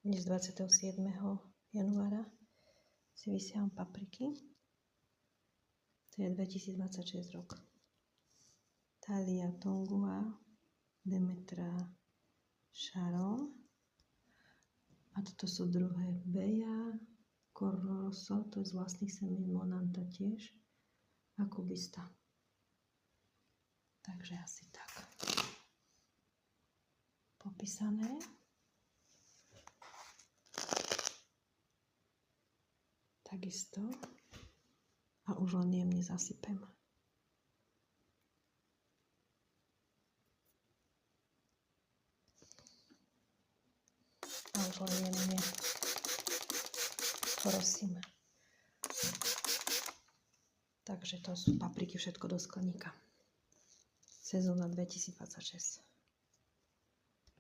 Dnes 27. januára si vysiam papriky. To je 2026 rok. Thalia Tongua, Demetra Sharon. A toto sú druhé Beja, Corroso, to je z vlastných semien, Monanta tiež. A Kubista. Takže asi tak. Popísané. Takisto. A už len jemne zasypem. A už len jemne porosím. Takže to sú papriky všetko do skleníka. Sezóna 2026.